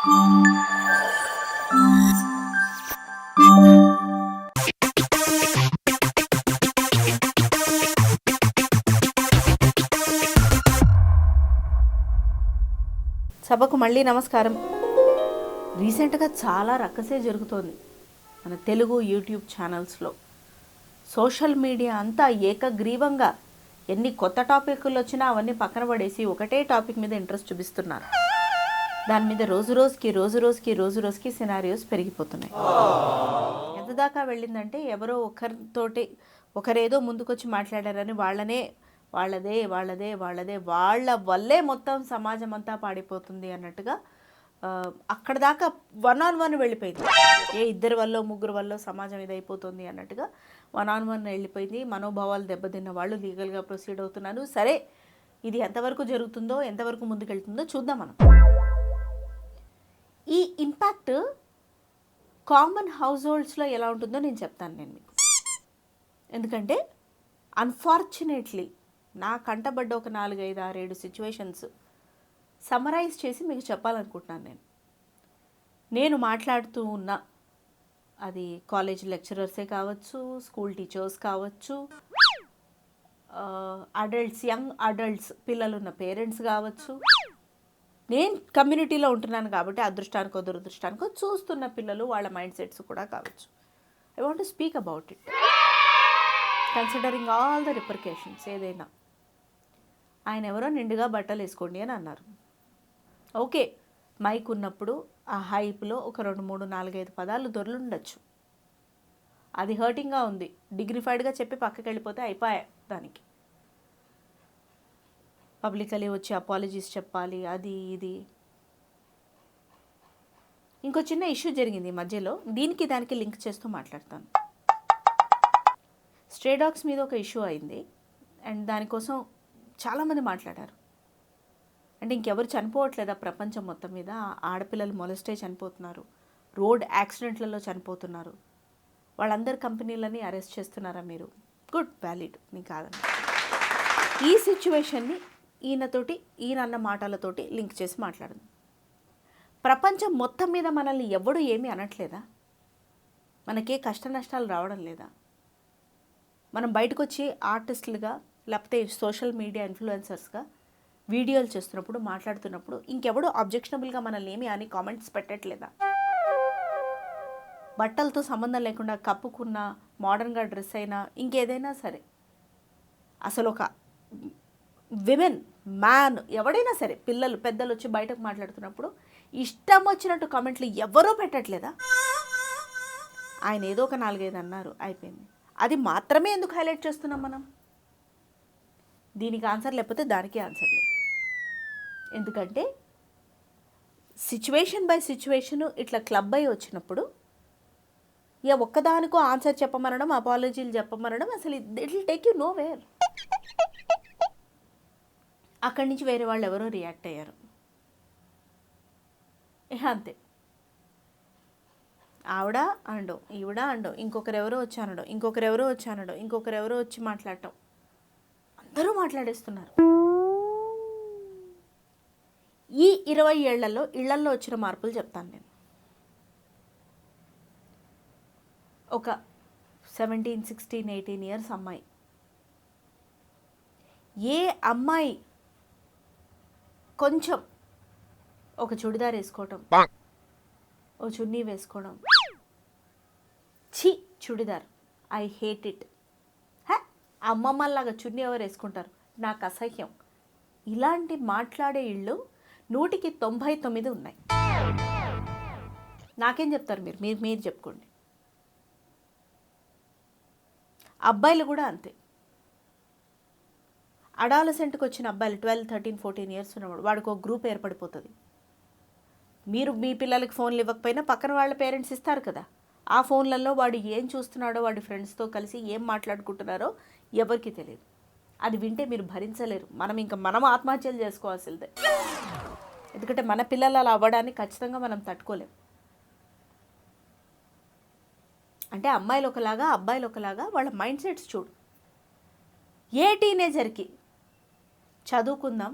సభకు మళ్ళీ నమస్కారం. రీసెంట్గా చాలా రక్కసే జరుగుతోంది మన తెలుగు యూట్యూబ్ ఛానల్స్లో. సోషల్ మీడియా అంతా ఏకగ్రీవంగా ఎన్ని కొత్త టాపిక్లు వచ్చినా అవన్నీ పక్కన పడేసి ఒకటే టాపిక్ మీద ఇంట్రెస్ట్ చూపిస్తున్నారు. దాని మీద రోజు రోజుకి సినారియోస్ పెరిగిపోతున్నాయి. ఎంత దాకా వెళ్ళిందంటే ఎవరో ఒకరేదో ముందుకొచ్చి మాట్లాడారని వాళ్ళదే వాళ్ళ వల్లే మొత్తం సమాజం అంతా పాడిపోతుంది అన్నట్టుగా అక్కడ దాకా 1-on-1 వెళ్ళిపోయింది. ఇద్దరి వల్ల ముగ్గురు వల్ల సమాజం ఇదైపోతుంది అన్నట్టుగా 1-on-1 వెళ్ళిపోయింది. మనోభావాలు దెబ్బతిన్న వాళ్ళు లీగల్గా ప్రొసీడ్ అవుతున్నారు. సరే, ఇది ఎంతవరకు జరుగుతుందో, ఎంతవరకు ముందుకెళ్తుందో చూద్దాం. మనం ఈ ఇంపాక్ట్ కామన్ హౌస్ హోల్డ్స్లో ఎలా ఉంటుందో నేను చెప్తాను మీకు. ఎందుకంటే అన్ఫార్చునేట్లీ నా కంటబడ్డ ఒక 4-5-6-7 సిచ్యువేషన్స్ సమరైజ్ చేసి మీకు చెప్పాలనుకుంటున్నాను. నేను మాట్లాడుతూ ఉన్న అది కాలేజ్ లెక్చరర్సే కావచ్చు, స్కూల్ టీచర్స్ కావచ్చు, యంగ్ అడల్ట్స్ పిల్లలు ఉన్న పేరెంట్స్ కావచ్చు, నేను కమ్యూనిటీలో ఉంటున్నాను కాబట్టి అదృష్టానికో దురదృష్టానికో చూస్తున్న పిల్లలు వాళ్ళ మైండ్ సెట్స్ కూడా కావచ్చు. I want to speak about it considering all the repercussions. ఏదైనా ఆయన ఎవరో నిండుగా బట్టలు వేసుకోండి అని అన్నారు. ఓకే, మైక్ ఉన్నప్పుడు ఆ హైప్లో ఒక 2-3-4-5 పదాలు దొరలుండొచ్చు. అది హర్టింగ్గా ఉంది, డిగ్నిఫైడ్గా చెప్పి పక్కకి వెళ్ళిపోతే అయిపోయా. దానికి పబ్లికలీ వచ్చి అపాలజీస్ చెప్పాలి, అది ఇది. ఇంకో చిన్న ఇష్యూ జరిగింది ఈ మధ్యలో, దానికి లింక్ చేస్తూ మాట్లాడతాను. స్ట్రే డాగ్స్ మీద ఒక ఇష్యూ అయింది అండ్ దానికోసం చాలామంది మాట్లాడారు. అంటే ఇంకెవరు చనిపోవట్లేదా ప్రపంచం మొత్తం మీద? ఆడపిల్లలు మొలస్టే చనిపోతున్నారు, రోడ్ యాక్సిడెంట్లలో చనిపోతున్నారు, వాళ్ళందరి కంపెనీలని అరెస్ట్ చేస్తున్నారా మీరు? గుడ్, వ్యాలిడ్, నీకు కాదండి. ఈ సిచ్యువేషన్ని ఈయన అన్న మాటలతోటి లింక్ చేసి మాట్లాడదు. ప్రపంచం మొత్తం మీద మనల్ని ఎవడు ఏమీ అనట్లేదా? మనకే కష్ట నష్టాలు రావడం లేదా? మనం బయటకు వచ్చి ఆర్టిస్టులుగా లేకపోతే సోషల్ మీడియా ఇన్ఫ్లుయెన్సర్స్గా వీడియోలు చేస్తున్నప్పుడు, మాట్లాడుతున్నప్పుడు ఇంకెవడో అబ్జెక్షనబుల్గా మనల్ని ఏమి అని కామెంట్స్ పెట్టట్లేదా? బట్టలతో సంబంధం లేకుండా కప్పుకున్న, మోడర్న్గా డ్రెస్ అయినా, ఇంకేదైనా సరే, అసలు ఒక విమెన్, మ్యాన్, ఎవడైనా సరే, పిల్లలు పెద్దలు వచ్చి బయటకు మాట్లాడుతున్నప్పుడు ఇష్టం వచ్చినట్టు కామెంట్లు ఎవరో పెట్టట్లేదా? ఆయన ఏదో ఒక 4-5 అన్నారు, అయిపోయింది. అది మాత్రమే ఎందుకు హైలైట్ చేస్తున్నాం మనం? దీనికి ఆన్సర్ లేకపోతే దానికి ఆన్సర్ లేదు. ఎందుకంటే సిచ్యువేషన్ బై సిచ్యువేషను ఇట్లా క్లబ్ అయ్యి వచ్చినప్పుడు ఒక్కదానికో ఆన్సర్ చెప్పమనడం, అపాలజీలు చెప్పమనడం, అసలు it will take you know where. అక్కడి నుంచి వేరే వాళ్ళు ఎవరో రియాక్ట్ అయ్యారు, అంతే. ఆవిడ అనడం, ఈవిడ అనడం, ఇంకొకరెవరో వచ్చి మాట్లాడటం, అందరూ మాట్లాడేస్తున్నారు. ఈ 20 ఏళ్లలో ఇళ్లల్లో వచ్చిన మార్పులు చెప్తాను నేను. ఒక 17, 16, 18 ఇయర్స్ అమ్మాయి, ఏ అమ్మాయి కొంచెం ఒక చుడిదార్ వేసుకోవటం, ఓ చున్నీ వేసుకోవడం, చుడిదార్, ఐ హేట్ ఇట్, అమ్మమ్మలాగా చున్నీ ఎవరు వేసుకుంటారు, నాకు అసహ్యం, ఇలాంటి మాట్లాడే ఇళ్ళు 100కి 99 ఉన్నాయి. నాకేం చెప్తారు మీరు చెప్పుకోండి. అబ్బాయిలు కూడా అంతే. అడాలసెంట్కి వచ్చిన అబ్బాయిలు 12, 13, 14 ఇయర్స్ ఉన్నవాడు, వాడికి ఒక గ్రూప్ ఏర్పడిపోతుంది. మీరు మీ పిల్లలకి ఫోన్లు ఇవ్వకపోయినా పక్కన వాళ్ళ పేరెంట్స్ ఇస్తారు కదా, ఆ ఫోన్లలో వాడు ఏం చూస్తున్నాడో, వాడి ఫ్రెండ్స్తో కలిసి ఏం మాట్లాడుకుంటున్నారో ఎవరికి తెలియదు. అది వింటే మీరు భరించలేరు. మనం ఆత్మహత్యలు చేసుకోవాల్సిందే. ఎందుకంటే మన పిల్లలు అలా అవ్వడాన్ని ఖచ్చితంగా మనం తట్టుకోలేం. అంటే అమ్మాయిలు ఒకలాగా, అబ్బాయిలు ఒకలాగా, వాళ్ళ మైండ్ సెట్స్ చూడు. ఏ టీనేజర్కి చదువుకుందాం,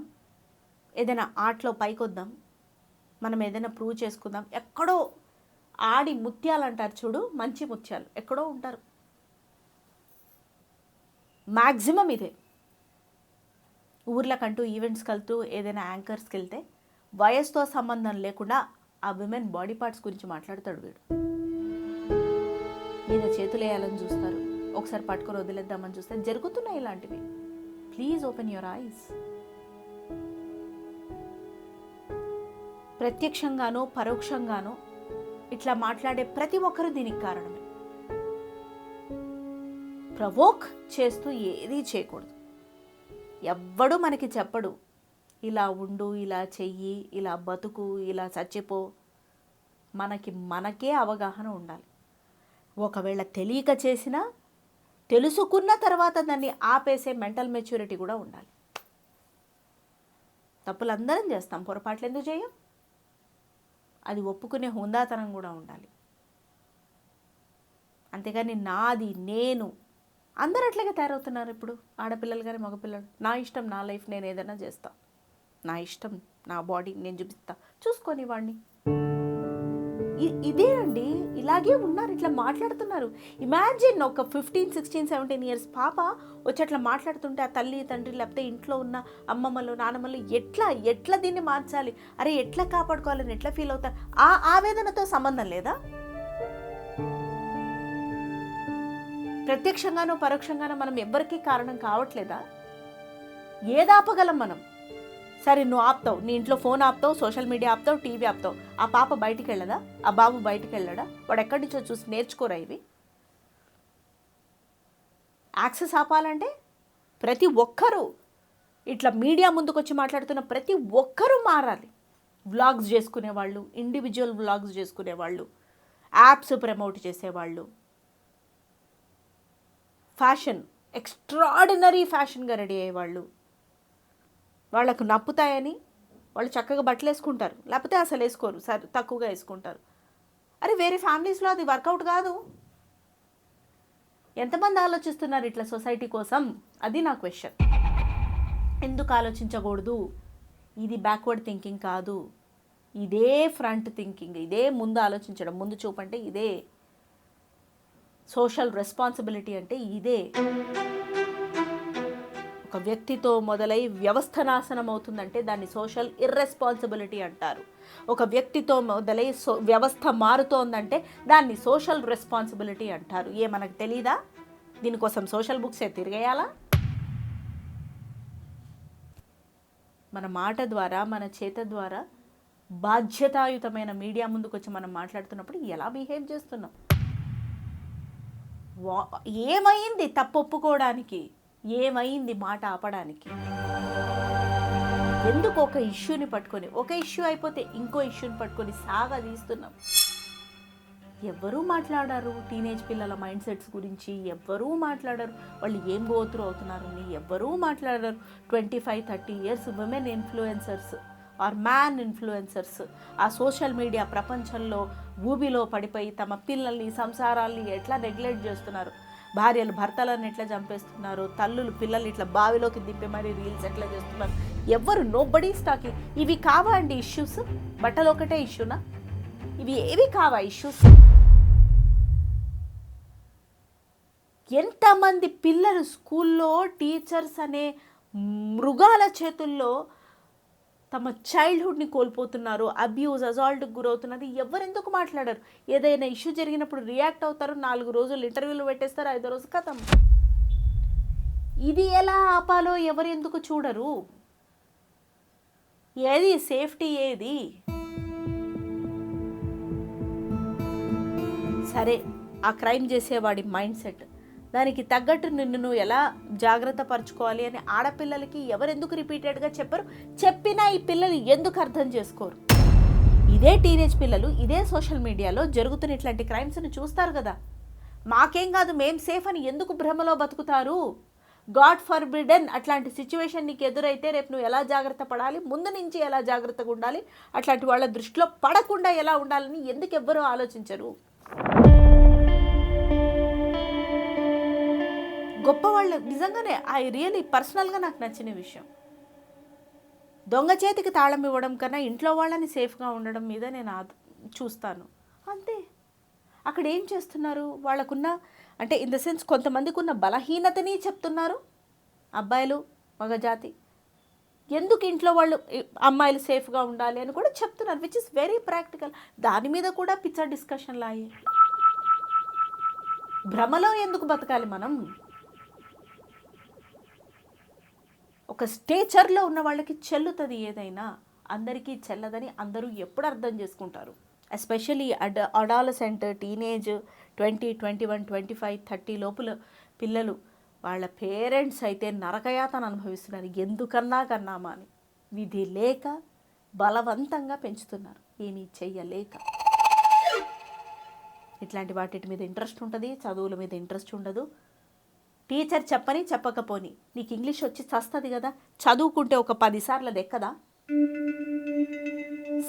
ఏదైనా ఆర్ట్లో పైకొద్దాం, మనం ఏదైనా ప్రూవ్ చేసుకుందాం, ఎక్కడో ఆడి ముత్యాలు అంటారు చూడు, మంచి ముత్యాలు ఎక్కడో ఉంటారు. మ్యాక్సిమం ఇదే. ఊర్లకంటూ ఈవెంట్స్కి వెళ్తూ ఏదైనా యాంకర్స్కి వెళ్తే వయసుతో సంబంధం లేకుండా ఆ విమెన్ బాడీ పార్ట్స్ గురించి మాట్లాడతాడు వీడు. మీద చేతులు వేయాలని చూస్తారు, ఒకసారి పట్టుకొని వదిలేద్దామని చూస్తే జరుగుతున్నాయి ఇలాంటివి. Please open your eyes. ప్రత్యక్షంగానో పరోక్షంగానో ఇట్లా మాట్లాడే ప్రతి ఒక్కరూ దీనికి కారణమే. ప్రవోక్ చేస్తూ ఏదీ చేయకూడదు. ఎవ్వడు మనకి చెప్పడు ఇలా ఉండు, ఇలా చెయ్యి, ఇలా బతుకు, ఇలా చచ్చిపో. మనకే అవగాహన ఉండాలి. ఒకవేళ తెలియక చేసినా తెలుసుకున్న తర్వాత దాన్ని ఆపేసే మెంటల్ మెచ్యూరిటీ కూడా ఉండాలి. తప్పులు అందరం చేస్తాం, పొరపాట్లు ఎందుకు చేయం? అది ఒప్పుకునే హుందాతనం కూడా ఉండాలి. అంతేగాని నాది, నేను, అందరూ అట్లాగే తయారవుతున్నారు ఇప్పుడు, ఆడపిల్లలు కానీ మగపిల్లలు. నా ఇష్టం, నా లైఫ్, నేను ఏదైనా చేస్తా, నా ఇష్టం, నా బాడీ నేను చూపిస్తా, చూసుకొని వాడిని. ఇదే అండి, ఇలాగే ఉన్నారు, ఇట్లా మాట్లాడుతున్నారు. ఇమాజిన్ ఒక 15, 16, 17 ఇయర్స్ పాప వచ్చి అట్లా మాట్లాడుతుంటే ఆ తల్లి తండ్రి లేకపోతే ఇంట్లో ఉన్న అమ్మమ్మలు నానమ్మలు ఎట్లా దీన్ని మార్చాలి, అరే ఎట్లా కాపాడుకోవాలని ఎట్లా ఫీల్ అవుతారు? ఆ ఆవేదనతో సంబంధం లేదా? ప్రత్యక్షంగానో పరోక్షంగానో మనం ఎవ్వరికీ కారణం కావట్లేదా? ఏదాపగలం మనం? సరే నువ్వు ఆపుతావు, నీ ఇంట్లో ఫోన్ ఆపుతావు, సోషల్ మీడియా ఆపుతావు, టీవీ ఆపుతావు. ఆ పాప బయటికి వెళ్ళదా? ఆ బాబు బయటికి వెళ్ళడా? వాడు ఎక్కడి నుంచో చూసి నేర్చుకోరా ఇవి? యాక్సెస్ ఆపాలంటే ప్రతి ఒక్కరూ, ఇట్లా మీడియా ముందుకు వచ్చి మాట్లాడుతున్న ప్రతి ఒక్కరూ మారాలి. వ్లాగ్స్ చేసుకునేవాళ్ళు, ఇండివిజువల్ వ్లాగ్స్ చేసుకునేవాళ్ళు, యాప్స్ ప్రమోట్ చేసేవాళ్ళు, ఫ్యాషన్ ఎక్స్ట్రాడినరీ ఫ్యాషన్గా రెడీ అయ్యేవాళ్ళు, వాళ్ళకు నప్పుతాయని వాళ్ళు చక్కగా బట్టలు వేసుకుంటారు, లేకపోతే అసలు వేసుకోరు, సరే తక్కువగా వేసుకుంటారు. అరే వేరే ఫ్యామిలీస్లో అది వర్కౌట్ కాదు. ఎంతమంది ఆలోచిస్తున్నారు ఇట్లా సొసైటీ కోసం? అది నా క్వశ్చన్. ఎందుకు ఆలోచించకూడదు? ఇది బ్యాక్వర్డ్ థింకింగ్ కాదు, ఇదే ఫ్రంట్ థింకింగ్, ఇదే ముందు ఆలోచించడం. ముందు చూపంటే ఇదే సోషల్ రెస్పాన్సిబిలిటీ, అంటే ఇదే. ఒక వ్యక్తితో మొదలై వ్యవస్థ నాశనం అవుతుందంటే దాన్ని సోషల్ ఇర్రెస్పాన్సిబిలిటీ అంటారు. ఒక వ్యక్తితో మొదలై వ్యవస్థ మారుతోందంటే దాన్ని సోషల్ రెస్పాన్సిబిలిటీ అంటారు. మనకు తెలీదా? దీనికోసం సోషల్ బుక్సే తిరిగేయాలా? మన మాట ద్వారా, మన చేత ద్వారా బాధ్యతాయుతమైన మీడియా ముందుకు వచ్చి మనం మాట్లాడుతున్నప్పుడు ఎలా బిహేవ్ చేస్తున్నాం? ఏమైంది తప్పు ఒప్పుకోవడానికి? ఏమైంది మాట ఆపడానికి? ఎందుకు ఒక ఇష్యూని పట్టుకొని, ఒక ఇష్యూ అయిపోతే ఇంకో ఇష్యూని పట్టుకొని సాగదీస్తున్నాం? ఎవ్వరూ మాట్లాడారు టీనేజ్ పిల్లల మైండ్ సెట్స్ గురించి, ఎవ్వరూ మాట్లాడారు వాళ్ళు ఏం గోత్రు అవుతున్నారని, ఎవ్వరూ మాట్లాడారు 25, 30 years women influencers or man influencers ఆ సోషల్ మీడియా ప్రపంచంలో ఊబిలో పడిపోయి తమ పిల్లల్ని, సంసారాల్ని ఎట్లా నెగ్లెక్ట్ చేస్తున్నారు, భార్యలు భర్తలను ఎట్లా చంపేస్తున్నారు, తల్లులు పిల్లలు ఇట్లా బావిలోకి దింపి మరి రీల్స్ ఎట్లా చేస్తున్నారు. ఎవరు నోబడీ టాకింగ్. ఇవి కావా అండి ఇష్యూస్? బట్టలు ఒకటే ఇష్యూనా? ఇవి ఏవి కావా ఇష్యూస్? ఎంతమంది పిల్లలు స్కూల్లో టీచర్స్ అనే మృగాల చేతుల్లో తమ చైల్డ్హుడ్ని కోల్పోతున్నారు, అబ్యూజ్, అజాల్ట్కి గురవుతున్నది. ఎవరెందుకు మాట్లాడారు? ఏదైనా ఇష్యూ జరిగినప్పుడు రియాక్ట్ అవుతారు, 4 రోజులు ఇంటర్వ్యూలు పెట్టేస్తారు, 5వ రోజు కథం. ఇది ఎలా ఆపాలో ఎవరెందుకు చూడరు? ఏది సేఫ్టీ? ఏది? సరే ఆ క్రైమ్ చేసేవాడి మైండ్ సెట్, దానికి తగ్గట్టు నిన్ను నువ్వు ఎలా జాగ్రత్త పరచుకోవాలి అని ఆడపిల్లలకి ఎవరెందుకు రిపీటెడ్గా చెప్పరు? చెప్పినా ఈ పిల్లలు ఎందుకు అర్థం చేసుకోరు? ఇదే టీనేజ్ పిల్లలు ఇదే సోషల్ మీడియాలో జరుగుతున్న ఇట్లాంటి క్రైమ్స్ని చూస్తారు కదా, మాకేం కాదు మేం సేఫ్ అని ఎందుకు భ్రమలో బతుకుతారు? గాడ్ ఫర్బిడెన్ అట్లాంటి సిచ్యువేషన్ నీకు ఎదురైతే రేపు నువ్వు ఎలా జాగ్రత్త పడాలి, ముందు నుంచి ఎలా జాగ్రత్తగా ఉండాలి, అట్లాంటి వాళ్ళ దృష్టిలో పడకుండా ఎలా ఉండాలని ఎందుకు ఎవ్వరూ ఆలోచించరు? గొప్పవాళ్ళు నిజంగానే పర్సనల్గా నాకు నచ్చిన విషయం దొంగ చేతికి తాళం ఇవ్వడం కన్నా ఇంట్లో వాళ్ళని సేఫ్గా ఉండడం మీద నేను చూస్తాను. అంతే. అక్కడ ఏం చేస్తున్నారు, వాళ్ళకున్న అంటే ఇన్ ద సెన్స్ కొంతమందికి ఉన్న బలహీనతని చెప్తున్నారు అబ్బాయిలు, మగజాతి. ఎందుకు ఇంట్లో వాళ్ళు అమ్మాయిలు సేఫ్గా ఉండాలి అని కూడా చెప్తున్నారు, విచ్ ఇస్ వెరీ ప్రాక్టికల్. దాని మీద కూడా పిచ్చ డిస్కషన్లు అయ్యి భ్రమలో ఎందుకు బతకాలి మనం? ఒక స్టేచర్లో ఉన్న వాళ్ళకి చెల్లుతుంది ఏదైనా, అందరికీ చెల్లదని అందరూ ఎప్పుడు అర్థం చేసుకుంటారు. ఎస్పెషలీ అడాలసెంట్, టీనేజ్ 20, 21, 25, 30 లోపల పిల్లలు వాళ్ళ పేరెంట్స్ అయితే నరకయాతన అనుభవిస్తున్నారు. ఎందుకన్నా కన్నామా అని విధి లేక బలవంతంగా పెంచుతున్నారు, ఏమీ చెయ్యలేక. ఇట్లాంటి వాటి మీద ఇంట్రెస్ట్ ఉంటుంది, చదువుల మీద ఇంట్రెస్ట్ ఉండదు. టీచర్ చెప్పని చెప్పకపోని నీకు ఇంగ్లీష్ వచ్చి చస్తుంది కదా, చదువుకుంటే ఒక 10 సార్లు అది ఎక్కదా?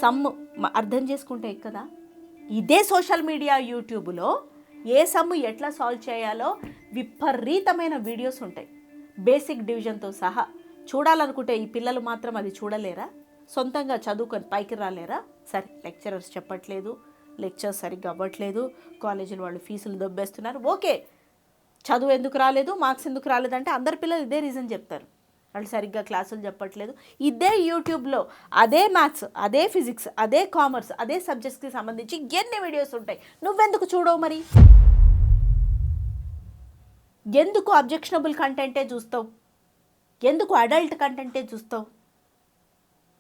సమ్ము అర్థం చేసుకుంటే ఎక్కదా? ఇదే సోషల్ మీడియా యూట్యూబ్లో ఏ సమ్ము ఎట్లా సాల్వ్ చేయాలో విపరీతమైన వీడియోస్ ఉంటాయి, బేసిక్ డివిజన్తో సహా. చూడాలనుకుంటే ఈ పిల్లలు మాత్రం అది చూడలేరా? సొంతంగా చదువుకొని పైకి రాలేరా? సరే, లెక్చరర్స్ చెప్పట్లేదు, లెక్చర్స్ సరిగ్గా అవ్వట్లేదు, కాలేజీలు వాళ్ళు ఫీజులు దొబ్బేస్తున్నారు, ఓకే. చదువు ఎందుకు రాలేదు, మార్క్స్ ఎందుకు రాలేదంటే అందరి పిల్లలు ఇదే రీజన్ చెప్తారు, వాళ్ళు సరిగ్గా క్లాసులు చెప్పట్లేదు. ఇదే యూట్యూబ్లో అదే మ్యాథ్స్, అదే ఫిజిక్స్, అదే కామర్స్, అదే సబ్జెక్ట్స్కి సంబంధించి ఎన్ని వీడియోస్ ఉంటాయి, నువ్వెందుకు చూడవు మరి? ఎందుకు అబ్జెక్షనబుల్ కంటెంటే చూస్తావు? ఎందుకు అడల్ట్ కంటెంటే చూస్తావు?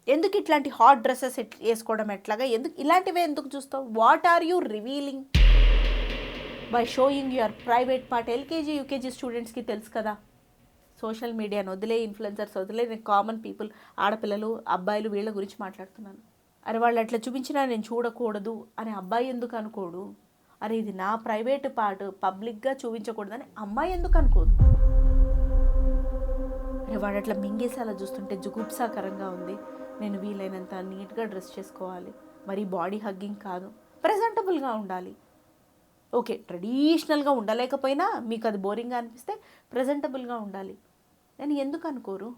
ఎందుకు ఇట్లాంటి హాట్ డ్రెస్సెస్ వేసుకోవడం ఎట్లాగా, ఎందుకు ఇలాంటివే ఎందుకు చూస్తావు? What are you revealing by showing your private part? LKG UKG స్టూడెంట్స్కి తెలుసు కదా, సోషల్ మీడియాను వదిలే, ఇన్ఫ్లుయెన్సర్స్ వదిలే, నేను కామన్ పీపుల్, ఆడపిల్లలు, అబ్బాయిలు, వీళ్ళ గురించి మాట్లాడుతున్నాను. అరే వాళ్ళు అట్లా చూపించినా నేను చూడకూడదు అని అబ్బాయి ఎందుకు అనుకోడు? అరే ఇది నా ప్రైవేట్ పార్ట్, పబ్లిక్గా చూపించకూడదని అమ్మాయి ఎందుకు అనుకోదు? అరే వాడు అట్లా మింగేసి అలా చూస్తుంటే జుగుప్సాకరంగా ఉంది, నేను వీలైనంత నీట్గా డ్రెస్ చేసుకోవాలి, మరి బాడీ హగ్గింగ్ కాదు, ప్రెజెంటబుల్గా ఉండాలి. ఓకే, ట్రెడిషనల్గా ఉండలేకపోయినా మీకు అది బోరింగ్గా అనిపిస్తే ప్రెజెంటబుల్గా ఉండాలి నేను ఎందుకు అనుకోరు?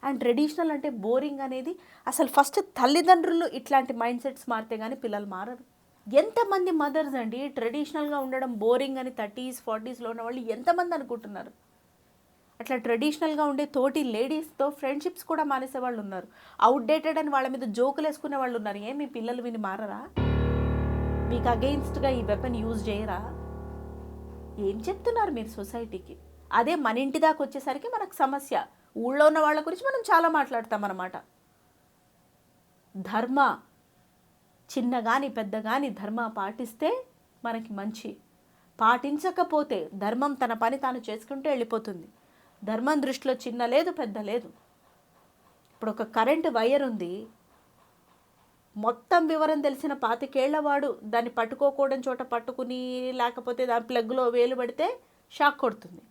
అండ్ ట్రెడిషనల్ అంటే బోరింగ్ అనేది అసలు ఫస్ట్ తల్లిదండ్రులు ఇట్లాంటి మైండ్ సెట్స్ మారితే కానీ పిల్లలు మారరు. ఎంతమంది మదర్స్ అండి ట్రెడిషనల్గా ఉండడం బోరింగ్ అని 30s, 40sలో ఉన్న వాళ్ళు ఎంతమంది అనుకుంటున్నారు? అట్లా ట్రెడిషనల్గా ఉండే తోటి లేడీస్తో ఫ్రెండ్షిప్స్ కూడా మానేసే వాళ్ళు ఉన్నారు, అవుట్డేటెడ్ అని వాళ్ళ మీద జోకులు వేసుకునే వాళ్ళు ఉన్నారు. మీ పిల్లలు విని మారరా? మీకు అగెయిన్స్ట్గా ఈ వెపన్ యూజ్ చేయరా? ఏం చెప్తున్నారు మీరు సొసైటీకి? అదే మన ఇంటి దాకా వచ్చేసరికి మనకు సమస్య. ఊళ్ళో ఉన్న వాళ్ళ గురించి మనం చాలా మాట్లాడతాం అన్నమాట. ధర్మ చిన్న కానీ పెద్ద కానీ ధర్మ పాటిస్తే మనకి మంచి, పాటించకపోతే ధర్మం తన పని తాను చేసుకుంటూ వెళ్ళిపోతుంది. ధర్మం దృష్టిలో చిన్న లేదు పెద్ద లేదు. ఇప్పుడు ఒక కరెంటు వైర్ ఉంది, మొత్తం వివరం తెలిసిన 25 ఏళ్లవాడు దాన్ని పట్టుకోకూడని చోట పట్టుకుని, లేకపోతే దాని ప్లగ్లో వేలు పడితే షాక్ కొడుతుంది.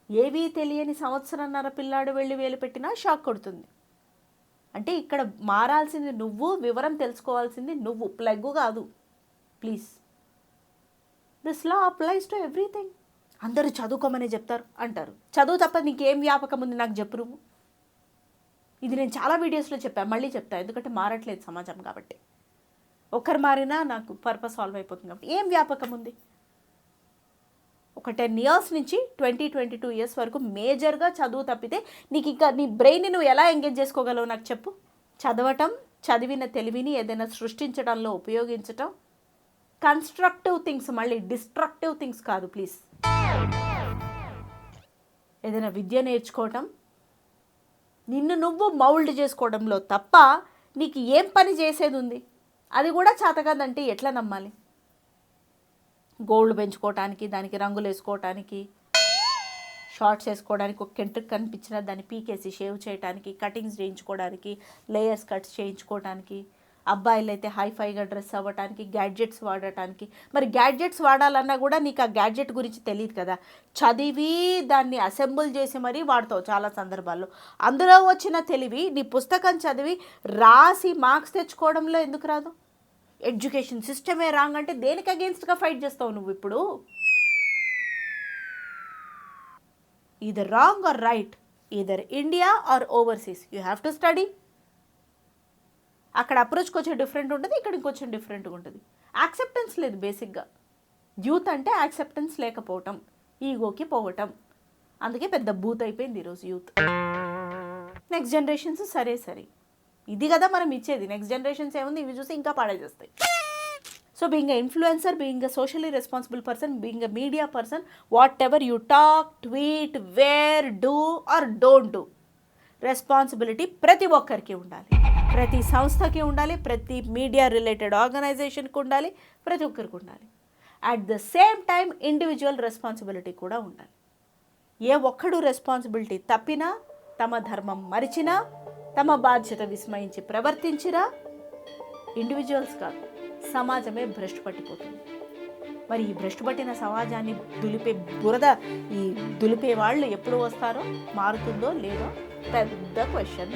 ఏవీ తెలియని సంవత్సరంన్నర పిల్లాడు వెళ్ళి వేలు పెట్టినా షాక్ కొడుతుంది. అంటే ఇక్కడ మారాల్సింది నువ్వు, వివరం తెలుసుకోవాల్సింది నువ్వు, ప్లగ్ కాదు. Please, this law applies to everything. అందరూ చదువుకోమని చెప్తారు అంటారు, చదువు తప్ప నీకేం వ్యాపకం ఉంది నాకు చెప్పు నువ్వు. ఇది నేను చాలా వీడియోస్లో చెప్పాను, మళ్ళీ చెప్తాను, ఎందుకంటే మారట్లేదు సమాజం కాబట్టి. ఒక్కరు మారినా నాకు పర్పస్ సాల్వ్ అయిపోతుంది కాబట్టి. ఏం వ్యాపకం ఉంది? ఒక 10 years నుంచి 20-22 years వరకు మేజర్గా చదువు తప్పితే నీకు ఇంకా నీ బ్రెయిన్ని నువ్వు ఎలా ఎంగేజ్ చేసుకోగలవు నాకు చెప్పు. చదవటం, చదివిన తెలివిని ఏదైనా సృష్టించడంలో ఉపయోగించటం, కన్స్ట్రక్టివ్ థింగ్స్, మళ్ళీ డిస్ట్రక్టివ్ థింగ్స్ కాదు ప్లీజ్. ఏదైనా విద్య నేర్చుకోవటం, నిన్ను నువ్వు మౌల్డ్ చేసుకోవడంలో తప్ప నీకు ఏం పని చేసేది ఉంది? అది కూడా చేతకాదంటే ఎట్లా నమ్మాలి? గోల్డ్ పెంచుకోవటానికి, దానికి రంగులు వేసుకోవటానికి, షార్ట్స్ వేసుకోవడానికి, ఒక కెంట్రికి కనిపించిన దాన్ని పీకేసి షేవ్ చేయడానికి, కటింగ్స్ చేయించుకోవడానికి, లేయర్స్ కట్స్ చేయించుకోవడానికి, అబ్బాయిలు అయితే హైఫైగా డ్రెస్ అవ్వటానికి, గ్యాడ్జెట్స్ వాడటానికి. మరి గ్యాడ్జెట్స్ వాడాలన్నా కూడా నీకు ఆ గ్యాడ్జెట్ గురించి తెలియదు కదా, చదివి దాన్ని అసెంబుల్ చేసి మరీ వాడతావు చాలా సందర్భాల్లో. అందులో వచ్చిన తెలివి నీ పుస్తకం చదివి రాసి మార్క్స్ తెచ్చుకోవడంలో ఎందుకు రాదు? ఎడ్యుకేషన్ సిస్టమే రాంగ్ అంటే దేనికి అగేన్స్ట్గా ఫైట్ చేస్తావు నువ్వు ఇప్పుడు? Either wrong or right, either India or overseas, you have to study. అక్కడ అప్రోచ్ కొంచెం డిఫరెంట్ ఉంటుంది, ఇక్కడ ఇంకొంచెం డిఫరెంట్గా ఉంటుంది. యాక్సెప్టెన్స్ లేదు బేసిక్గా. యూత్ అంటే యాక్సెప్టెన్స్ లేకపోవటం, ఈగోకి పోవటం. అందుకే పెద్ద బూత్ అయిపోయింది ఈరోజు యూత్. నెక్స్ట్ జనరేషన్స్ సరే సరే, ఇది కదా మనం ఇచ్చేది. నెక్స్ట్ జనరేషన్స్ ఏముంది, ఇవి చూసి ఇంకా పాడేసేస్తాయి. So being a influencer, being a socially responsible person, being a media person, whatever you talk, tweet, wear, do or don't do, responsibility ప్రతి ఒక్కరికి ఉండాలి, ప్రతి సంస్థకి ఉండాలి, ప్రతి మీడియా రిలేటెడ్ ఆర్గనైజేషన్కి ఉండాలి, ప్రతి ఒక్కరికి ఉండాలి. At the same time individual responsibility కూడా ఉండాలి. ఏ ఒక్కడు రెస్పాన్సిబిలిటీ తప్పినా, తమ ధర్మం మరిచినా, తమ బాధ్యత విస్మరించి ప్రవర్తించినా ఇండివిజువల్స్ కాదు, సమాజమే భ్రష్టు పట్టిపోతుంది. మరి ఈ భ్రష్టు పట్టిన సమాజాన్ని దులిపే వాళ్ళు ఎప్పుడు వస్తారో, మారుతుందో లేదో పెద్ద క్వశ్చన్.